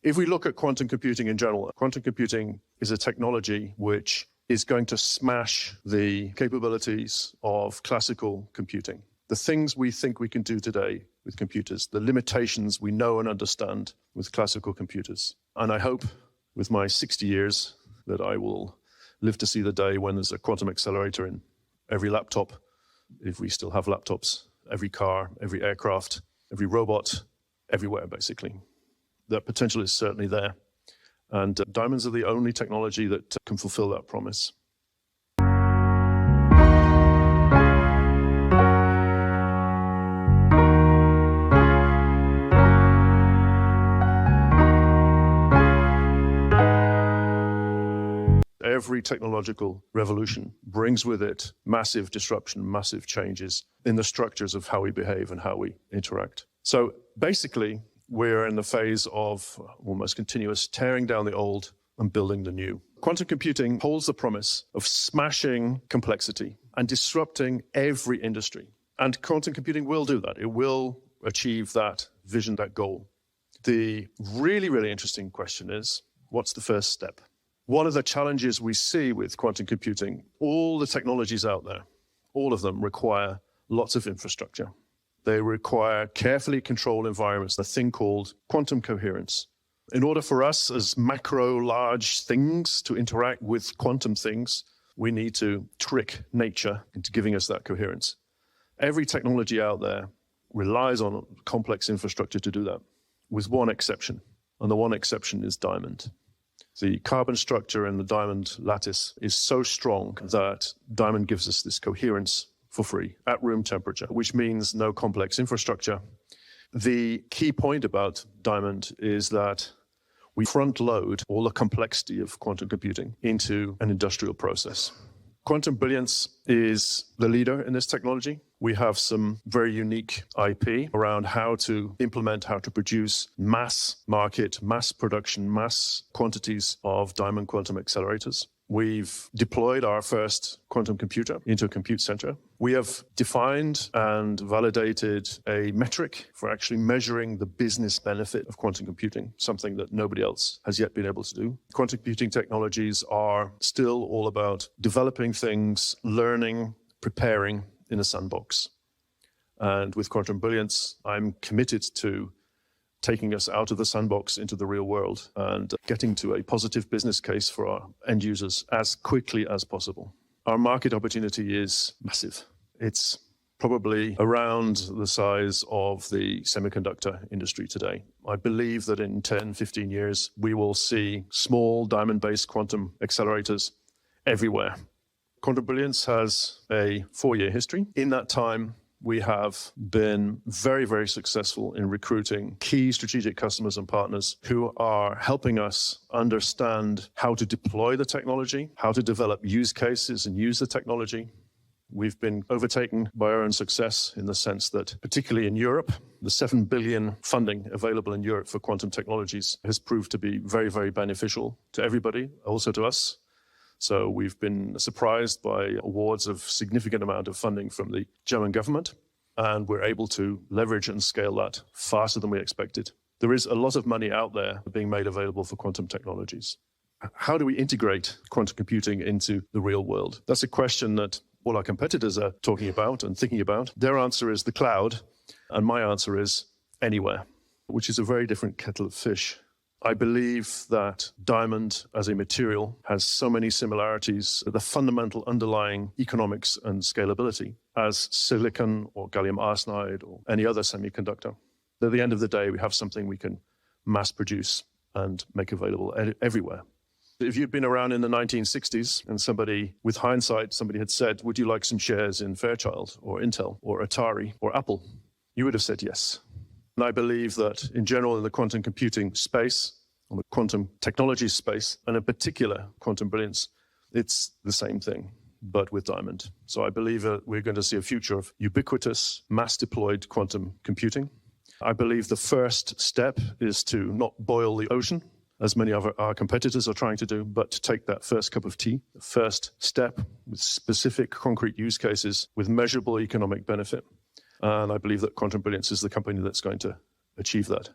If we look at quantum computing in general, quantum computing is a technology which is going to smash the capabilities of classical computing. The things we think we can do today with computers, the limitations we know and understand with classical computers. And I hope with my 60 years that I will live to see the day when there's a quantum accelerator in every laptop, if we still have laptops, every car, every aircraft, every robot, everywhere basically. That potential is certainly there. And diamonds are the only technology that can fulfill that promise. Every technological revolution brings with it massive disruption, massive changes in the structures of how we behave and how we interact. So basically, we're in the phase of almost continuous tearing down the old and building the new. Quantum computing holds the promise of smashing complexity and disrupting every industry. And quantum computing will do that. It will achieve that vision, that goal. The really, really interesting question is, what's the first step? One of the challenges we see with quantum computing, all the technologies out there, all of them require lots of infrastructure. They require carefully controlled environments, a thing called quantum coherence. In order for us as macro large things to interact with quantum things, we need to trick nature into giving us that coherence. Every technology out there relies on complex infrastructure to do that, with one exception. And the one exception is diamond. The carbon structure in the diamond lattice is so strong that diamond gives us this coherence for free at room temperature, which means no complex infrastructure. The key point about diamond is that we front load all the complexity of quantum computing into an industrial process. Quantum Brilliance is the leader in this technology. We have some very unique IP around how to implement, how to produce mass market, mass production, mass quantities of diamond quantum accelerators. We've deployed our first quantum computer into a compute center. We have defined and validated a metric for actually measuring the business benefit of quantum computing, something that nobody else has yet been able to do. Quantum computing technologies are still all about developing things, learning, preparing in a sandbox. And with Quantum Brilliance, I'm committed to taking us out of the sandbox into the real world and getting to a positive business case for our end users as quickly as possible. Our market opportunity is massive. It's probably around the size of the semiconductor industry today. I believe that in 10, 15 years, we will see small diamond-based quantum accelerators everywhere. Quantum Brilliance has a 4-year history. In that time, we have been very, very successful in recruiting key strategic customers and partners who are helping us understand how to deploy the technology, how to develop use cases and use the technology. We've been overtaken by our own success in the sense that, particularly in Europe, the 7 billion funding available in Europe for quantum technologies has proved to be very, very beneficial to everybody, also to us. So we've been surprised by awards of significant amount of funding from the German government, and we're able to leverage and scale that faster than we expected. There is a lot of money out there being made available for quantum technologies. How do we integrate quantum computing into the real world? That's a question that all our competitors are talking about and thinking about. Their answer is the cloud, and my answer is anywhere, which is a very different kettle of fish. I believe that diamond as a material has so many similarities, the fundamental underlying economics and scalability as silicon or gallium arsenide or any other semiconductor. At the end of the day, we have something we can mass produce and make available everywhere. If you'd been around in the 1960s and somebody, with hindsight, somebody had said, would you like some shares in Fairchild or Intel or Atari or Apple? You would have said yes. And I believe that in general in the quantum computing space, or the quantum technology space, and in particular quantum brilliance, it's the same thing, but with diamond. So I believe that we're going to see a future of ubiquitous, mass-deployed quantum computing. I believe the first step is to not boil the ocean, as many of our competitors are trying to do, but to take that first cup of tea, the first step with specific concrete use cases with measurable economic benefit. And I believe that Quantum Brilliance is the company that's going to achieve that.